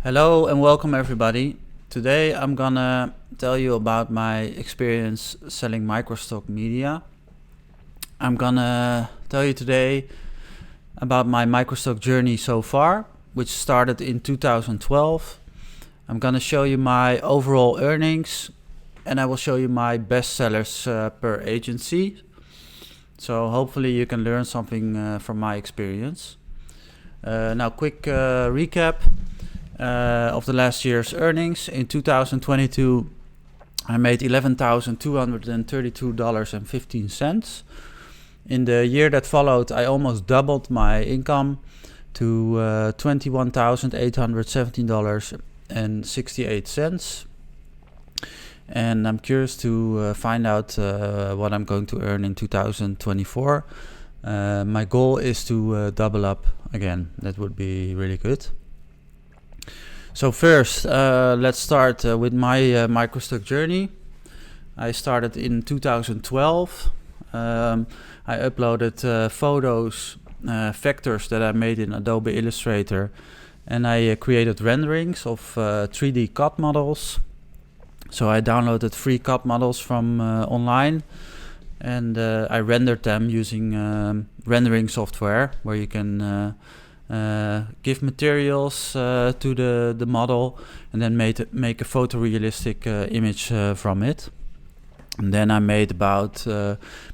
Hello and welcome everybody. Today I'm gonna tell you about my experience selling Microstock media. I'm gonna tell you today about my Microstock journey so far, which started in 2012. I'm gonna show you my overall earnings and I will show you my best sellers per agency. So hopefully you can learn something from my experience. Now quick recap of the last year's earnings. In 2022 I made $11,232.15. In the year that followed I almost doubled my income to $21,817.68. And I'm curious to find out what I'm going to earn in 2024. My goal is to double up again. That would be really good. So first, let's start with my Microstock journey. I started in 2012. I uploaded photos, vectors that I made in Adobe Illustrator, and I created renderings of 3D CAD models. So I downloaded free CAD models from online, and I rendered them using rendering software where you can give materials to the model and then make a photorealistic image from it. And then I made about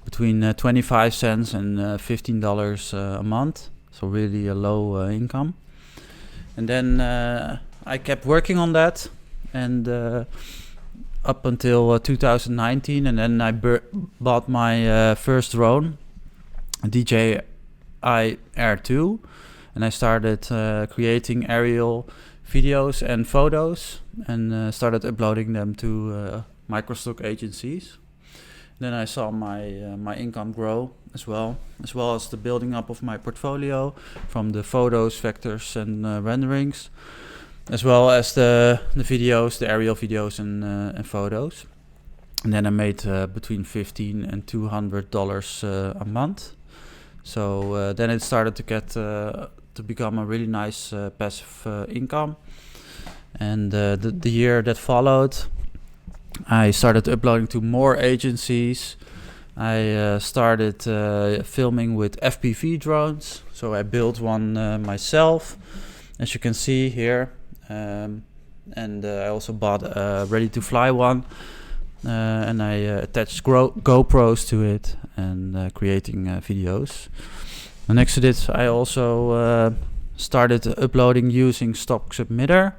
between 25 cents and $15 a month, so really a low income. And then I kept working on that, and up until 2019, and then I bought my first drone, DJI Air 2, and I started creating aerial videos and photos, and started uploading them to Microstock agencies. Then I saw my income grow as well as the building up of my portfolio from the photos, vectors, and renderings, as well as the videos, the aerial videos and photos. And then I made between $15 and $200 a month. So then it started to get to become a really nice passive income. And the year that followed, I started uploading to more agencies. I started filming with FPV drones. So I built one myself, as you can see here. And I also bought a ready-to-fly one, and I attached GoPros to it and creating videos. And next to this, I also started uploading using Stock Submitter.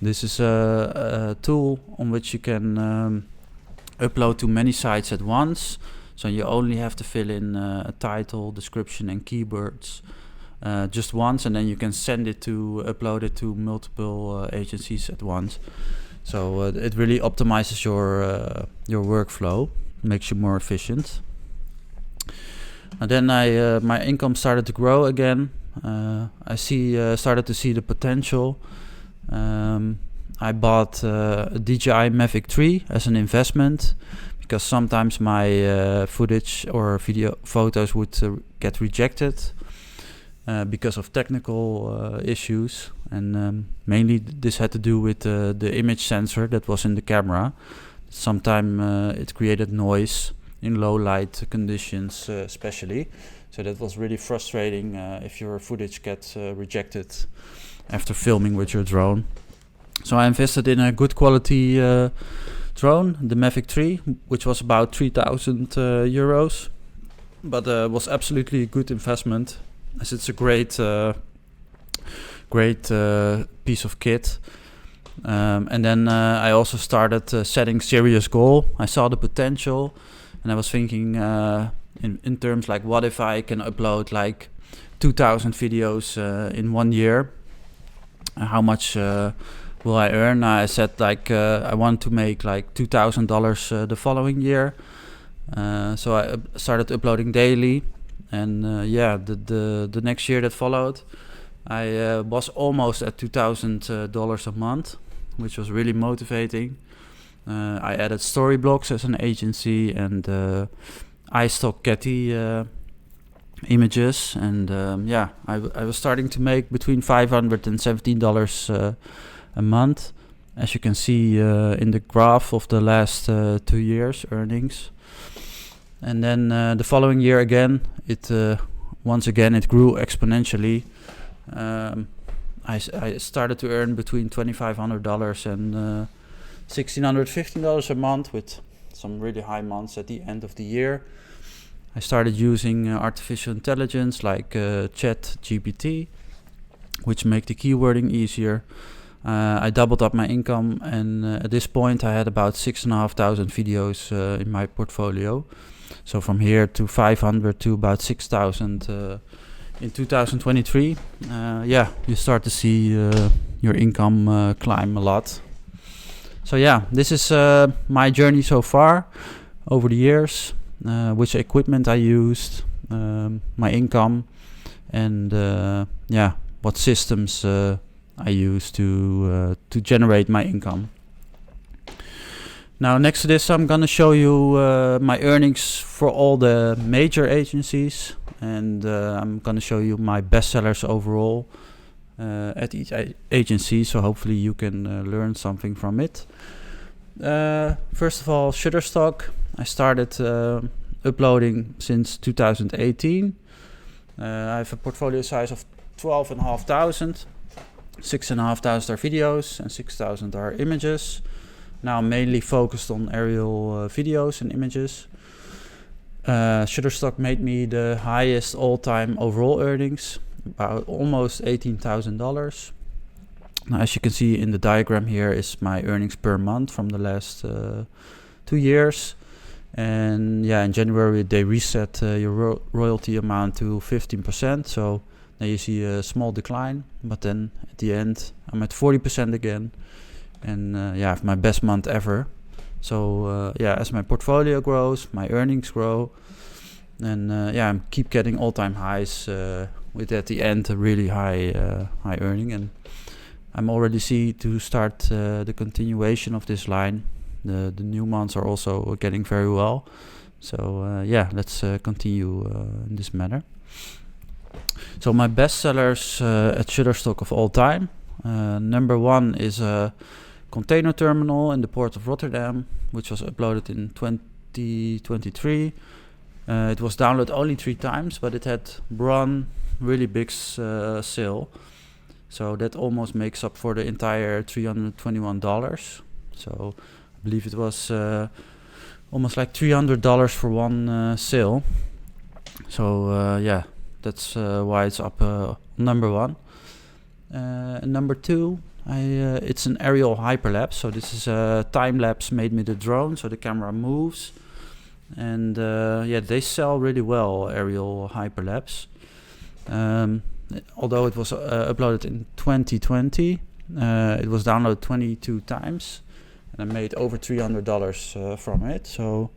This is a tool on which you can upload to many sites at once. So you only have to fill in a title, description, and keywords just once, and then you can upload it to multiple agencies at once. So it really optimizes your workflow, makes you more efficient. And then my income started to grow again. I started to see the potential. I bought a DJI Mavic 3 as an investment, because sometimes my footage or photos would get rejected because of technical issues, and mainly this had to do with the image sensor that was in the camera. Sometimes it created noise in low light conditions especially, so that was really frustrating if your footage gets rejected after filming with your drone. So I invested in a good quality drone, the Mavic 3, which was about 3,000 euros, but was absolutely a good investment, as it's a great piece of kit. And then I also started setting serious goal. I saw the potential, and I was thinking in terms like, what if I can upload like 2,000 videos in 1 year? How much will I earn? I said like I want to make like $2,000 the following year. So I started uploading daily, and the next year that followed, I was almost at $2,000 a month, which was really motivating. I added Storyblocks as an agency, and iStock Getty images, and I was starting to make between $500 and $17 a month. As you can see in the graph of the last 2 years earnings. And then the following year again, once again it grew exponentially. I started to earn between $2,500 and $1,615 a month, with some really high months at the end of the year. I started using artificial intelligence like ChatGPT, which make the keywording easier. I doubled up my income, and at this point I had about 6,500 videos in my portfolio. So from here to 500 to about 6,000 in 2023. Yeah, you start to see your income climb a lot. So yeah, this is my journey so far over the years, which equipment I used, my income, and yeah, what systems I use to generate my income. Now, next to this, I'm gonna show you my earnings for all the major agencies, and I'm gonna show you my bestsellers overall at each agency, so hopefully you can learn something from it. First of all, Shutterstock. I started uploading since 2018. I have a portfolio size of 12,500. 6,500 are videos and 6,000 are images. Now I'm mainly focused on aerial videos and images. Shutterstock made me the highest all-time overall earnings, about almost $18,000. Now, as you can see in the diagram here is my earnings per month from the last 2 years. And yeah, in January they reset your royalty amount to 15%. So now you see a small decline, but then at the end I'm at 40% again. And yeah, I have my best month ever. So yeah, as my portfolio grows, my earnings grow, and yeah, I keep getting all-time highs with at the end a really high earning. And I'm already see to start the continuation of this line. The new months are also getting very well. So yeah, let's continue in this manner. So my bestsellers at Shutterstock of all time. Number 1 is a container terminal in the port of Rotterdam, which was uploaded in 2023. It was downloaded only 3 times, but it had one really big sale. So that almost makes up for the entire $321. So I believe it was almost like $300 for one sale. So yeah, that's why it's up number 1. Number 2, it's an aerial hyperlapse. So this is a time lapse made with a drone, so the camera moves, and yeah, they sell really well, aerial hyperlapse. Although it was uploaded in 2020, it was downloaded 22 times, and I made over $300 from it. So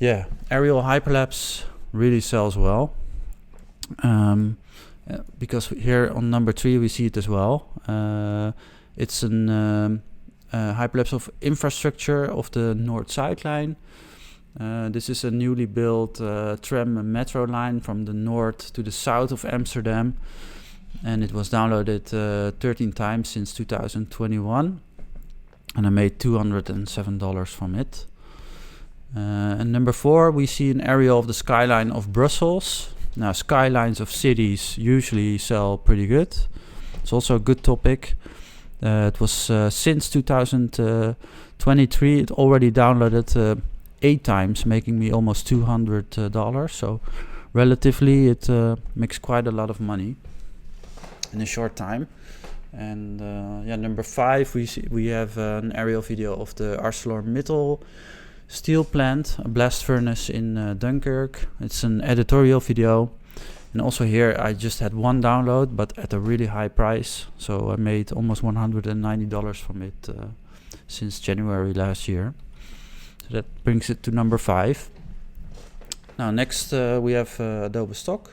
yeah, aerial hyperlapse really sells well. Because here on number 3 we see it as well. It's an hyperlapse of infrastructure of the Noord-Zuid line. This is a newly built tram and metro line from the north to the south of Amsterdam, and it was downloaded 13 times since 2021, and I made $207 from it. And number 4, we see an aerial of the skyline of Brussels. Now, skylines of cities usually sell pretty good. It's also a good topic. It was since 2023, it already downloaded 8 times, making me almost $200. So relatively, it makes quite a lot of money in a short time. And yeah, number 5, we have an aerial video of the ArcelorMittal steel plant, a blast furnace in Dunkirk. It's an editorial video, and also here I just had 1 download, but at a really high price, so I made almost $190 from it since January last year. So that brings it to number 5. Now next we have Adobe Stock.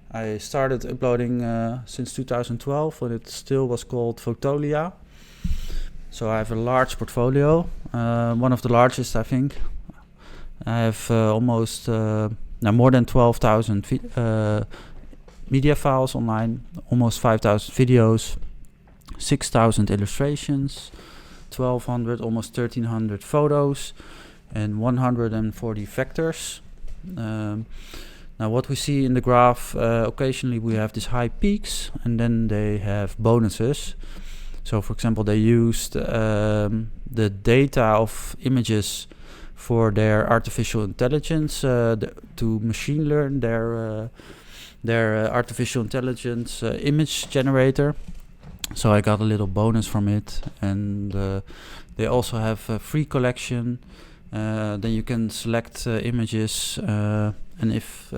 I started uploading since 2012 when it still was called Fotolia. So I have a large portfolio, one of the largest, I think. I have almost now more than 12,000 media files online, almost 5,000 videos, 6,000 illustrations, 1,200, almost 1,300 photos, and 140 vectors. Now what we see in the graph, occasionally we have these high peaks and then they have bonuses. So for example, they used the data of images for their artificial intelligence to machine learn their artificial intelligence image generator. So I got a little bonus from it, and they also have a free collection. Then you can select images, and if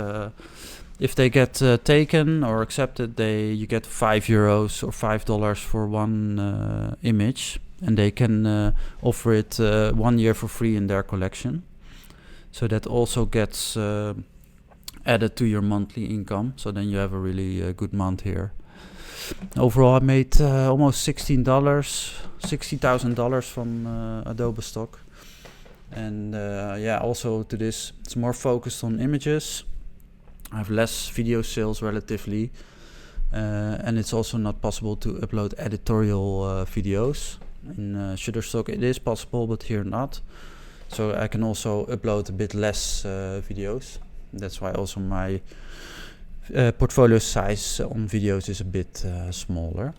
they get taken or accepted, you get €5 or $5 for one image, and they can offer it 1 year for free in their collection. So that also gets added to your monthly income. So then you have a really good month here. Overall, I made almost $60,000 from Adobe stock. And yeah, also to this, it's more focused on images. I have less video sales relatively, and it's also not possible to upload editorial videos. In Shutterstock it is possible, but here not. So I can also upload a bit less videos. That's why also my portfolio size on videos is a bit smaller.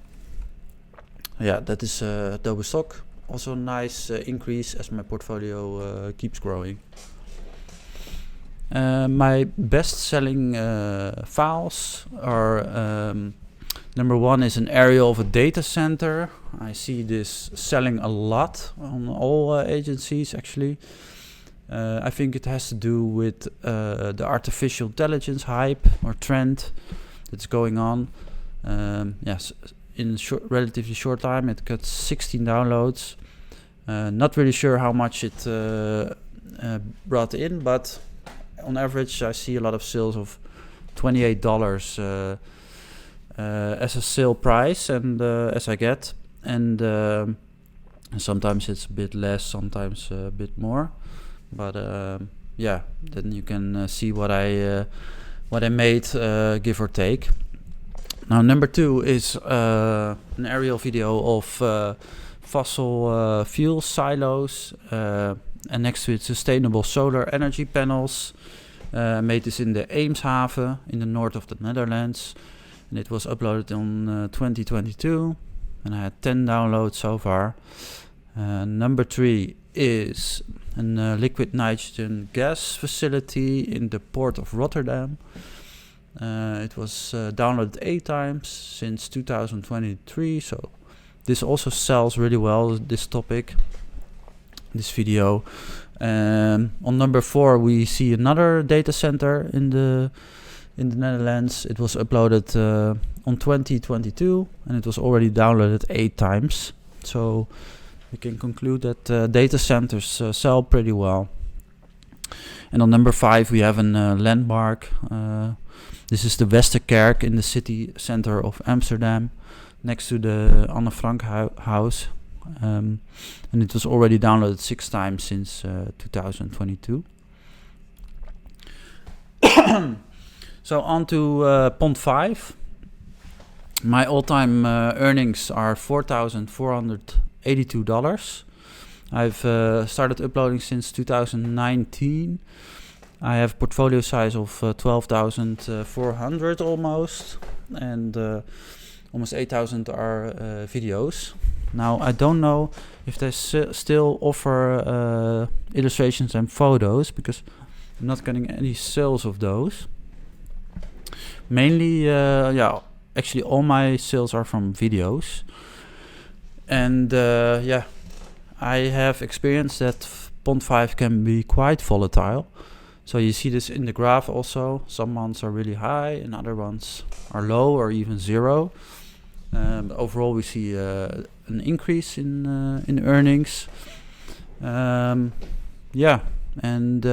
Yeah, that is Adobe stock. Also a nice increase as my portfolio keeps growing. My best selling files are number one is an area of a data center. I see this selling a lot on all agencies actually. I think it has to do with the artificial intelligence hype or trend that's going on. Yes, in relatively short time it got 16 downloads. Not really sure how much it brought in, but on average I see a lot of sales of $28 as a sale price, and as I get, and sometimes it's a bit less, sometimes a bit more, but yeah, then you can see what I made, give or take. Now number two is an aerial video of fossil fuel silos, and next to it sustainable solar energy panels. Made this in the Eemshaven in the north of the Netherlands, and it was uploaded on 2022, and I had 10 downloads so far. Number three is a liquid nitrogen gas facility in the port of Rotterdam. It was downloaded 8 times since 2023, so this also sells really well, this topic, this video. On number 4 we see another data center in the Netherlands. It was uploaded on 2022 and it was already downloaded 8 times. So we can conclude that data centers sell pretty well. And on number 5 we have a landmark. This is the Westerkerk in the city center of Amsterdam, next to the Anne Frank house. And it was already downloaded 6 times since 2022. So on to Pond 5. My all-time earnings are $4,482. I've started uploading since 2019. I have portfolio size of 12,400 almost, and almost 8,000 are videos. Now I don't know if they still offer illustrations and photos, because I'm not getting any sales of those. Mainly, yeah, actually all my sales are from videos. And yeah, I have experienced that Pond 5 can be quite volatile. So you see this in the graph also. Some months are really high and other ones are low or even zero. But overall we see an increase in earnings. Yeah, and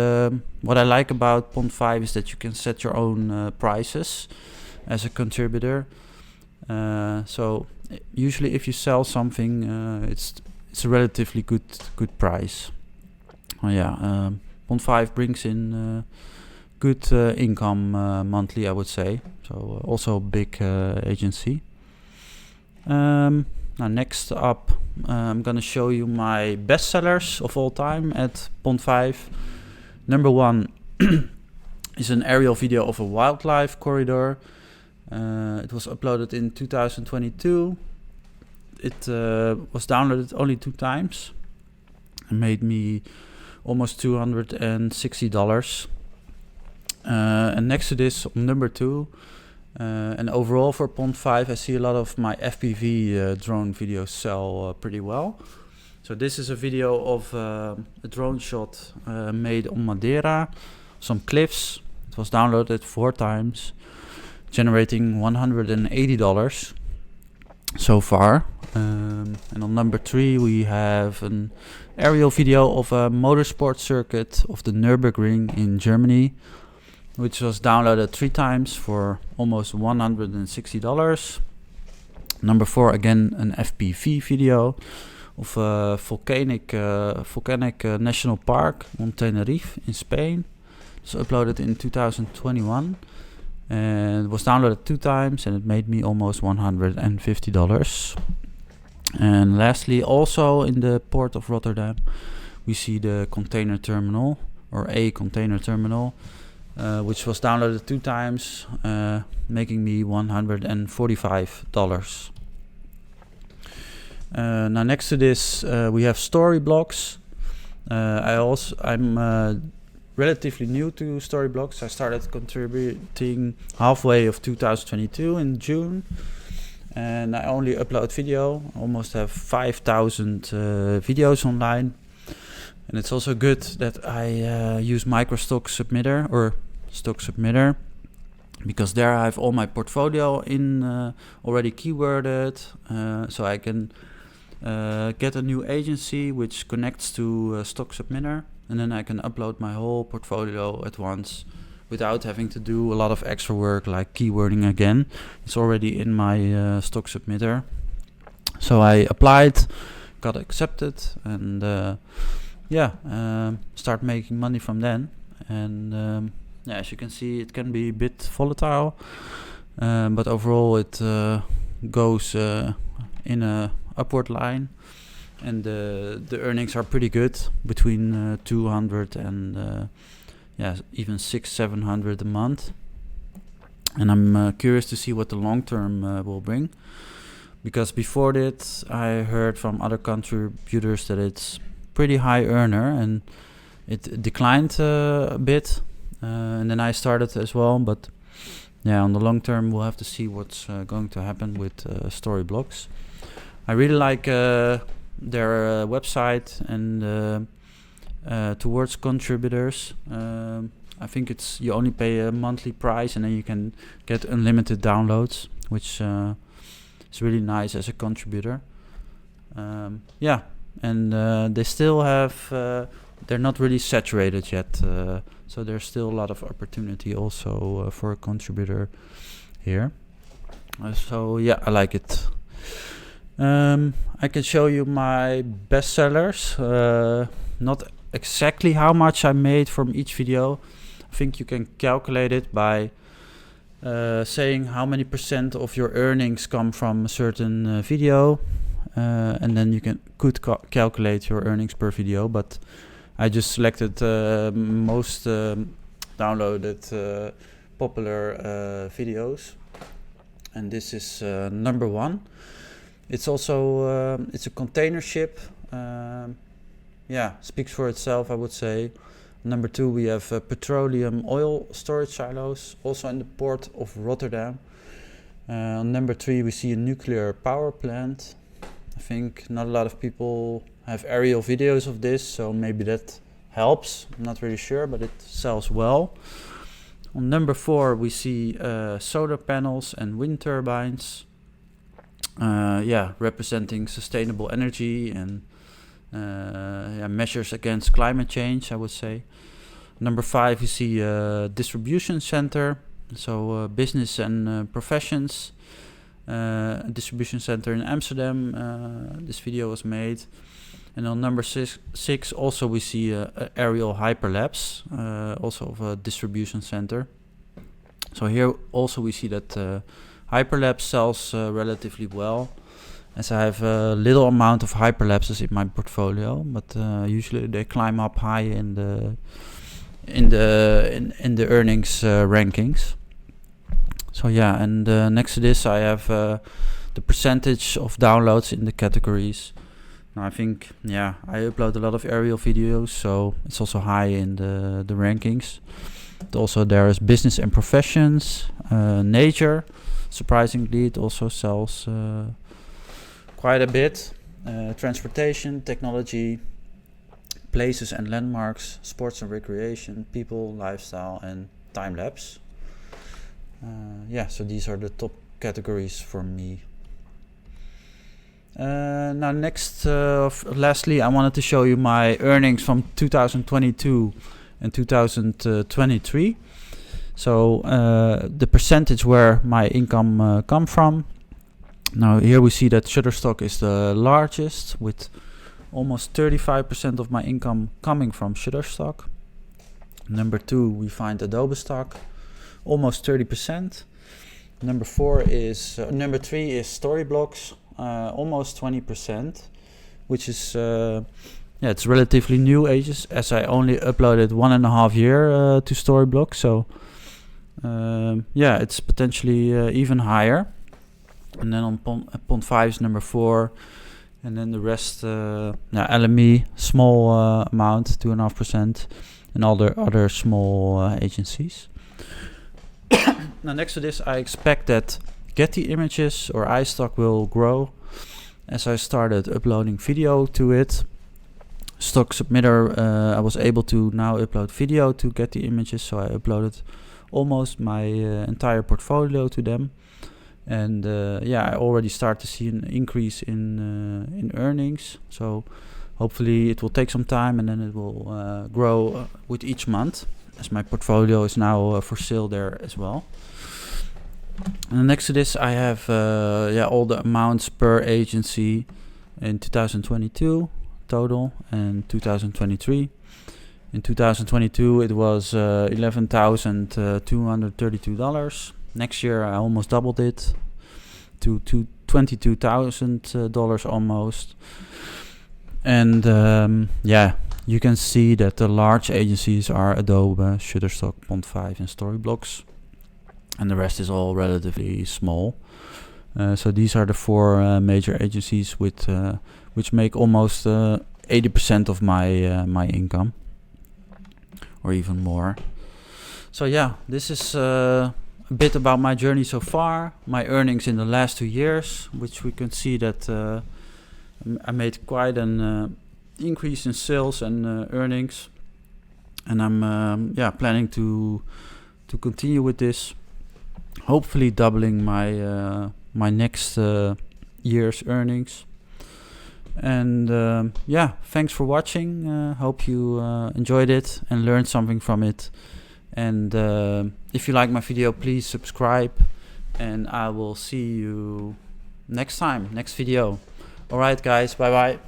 what I like about Pond 5 is that you can set your own prices as a contributor. So usually if you sell something, it's a relatively good price. Yeah, Pond 5 brings in good income monthly, I would say. So also a big agency. Now next up, I'm gonna show you my best sellers of all time at Pond5. Number 1 is an aerial video of a wildlife corridor. It was uploaded in 2022. It was downloaded only 2 times. It made me almost $260. And next to this, number 2, and overall for Pond5, I see a lot of my FPV drone videos sell pretty well. So this is a video of a drone shot made on Madeira, some cliffs. It was downloaded 4 times, generating $180 so far. And on number 3 we have an aerial video of a motorsport circuit of the Nürburgring in Germany, which was downloaded 3 times for almost $160. Number 4, again an FPV video of a volcanic national park on Tenerife in Spain. It was uploaded in 2021 and it was downloaded 2 times and it made me almost $150. And lastly, also in the port of Rotterdam, we see the container terminal, or a container terminal, which was downloaded 2 times, making me $145. Now next to this, we have Storyblocks. I'm relatively new to Storyblocks. I started contributing halfway of 2022 in June. And I only upload video. I almost have 5,000 videos online. And it's also good that I use Microstock Submitter or Stock Submitter, because there I have all my portfolio in already keyworded, so I can get a new agency which connects to Stock Submitter, and then I can upload my whole portfolio at once without having to do a lot of extra work like keywording again. It's already in my Stock Submitter. So I applied, got accepted, and start making money from then. And as you can see, it can be a bit volatile, but overall it goes in a upward line, and the earnings are pretty good, between 200 and even 600-700 a month. And I'm curious to see what the long term will bring, because before that I heard from other contributors that it's pretty high earner, and it declined a bit, and then I started as well. But on the long term we'll have to see what's going to happen with Storyblocks. I really like their website, and towards contributors, I think it's you only pay a monthly price and then you can get unlimited downloads, which is really nice as a contributor. And they still have they're not really saturated yet, so there's still a lot of opportunity also for a contributor here. I like it. I can show you my best sellers, not exactly how much I made from each video. I think you can calculate it by saying how many % of your earnings come from a certain video, and then you could calculate your earnings per video. But I just selected most downloaded popular videos, and this is number 1. It's also it's a container ship. Speaks for itself, I would say. Number 2, we have petroleum oil storage silos, also in the port of Rotterdam. Number 3, we see a nuclear power plant. I think not a lot of people have aerial videos of this, so maybe that helps. I'm not really sure, but it sells well. On number 4, we see solar panels and wind turbines. Representing sustainable energy and measures against climate change, I would say. Number 5, we see a distribution center, so business and professions. Distribution center in Amsterdam. This video was made. And on number 6 also we see a aerial hyperlapse, also of a distribution center. So here also we see that hyperlapse sells relatively well, as I have a little amount of hyperlapses in my portfolio, but usually they climb up high in the earnings rankings. So yeah, and next to this I have the percentage of downloads in the categories. Now I think, yeah, I upload a lot of aerial videos, so it's also high in the rankings. But also there is business and professions, nature. Surprisingly, it also sells quite a bit. Transportation, technology, places and landmarks, sports and recreation, people, lifestyle, and time lapse. Yeah, so these are the top categories for me. Now lastly, I wanted to show you my earnings from 2022 and 2023. So the percentage where my income come from. Now here we see that Shutterstock is the largest, with almost 35% of my income coming from Shutterstock. Number 2 we find Adobe stock, almost 30%. Number 3 is Storyblocks, almost 20%, which is yeah, it's relatively new ages, as I only uploaded 1.5 years to Storyblock. So yeah, it's potentially even higher. And then on Pond 5 is number 4, and then the rest, LME, small amount, 2.5%, and all the other small agencies. Now next to this, I expect that Getty Images or iStock will grow as I started uploading video to it. Stock Submitter, I was able to now upload video to Getty Images, so I uploaded almost my entire portfolio to them. And yeah, I already start to see an increase in earnings. So hopefully it will take some time, and then it will grow with each month, as my portfolio is now for sale there as well. And next to this, I have all the amounts per agency in 2022 total and 2023. In 2022, it was $11,232. Next year, I almost doubled it to $22,000 almost. And yeah, you can see that the large agencies are Adobe, Shutterstock, Pond 5, and Storyblocks, and the rest is all relatively small. So these are the 4 major agencies with which make almost 80% of my income, or even more. So yeah, this is a bit about my journey so far, my earnings in the last 2 years, which we can see that I made quite an increase in sales and earnings, and I'm planning to continue with this, hopefully doubling my my next year's earnings. And yeah, thanks for watching. Hope you enjoyed it and learned something from it. And if you like my video, please subscribe, and I will see you next time, next video. Alright guys, bye bye.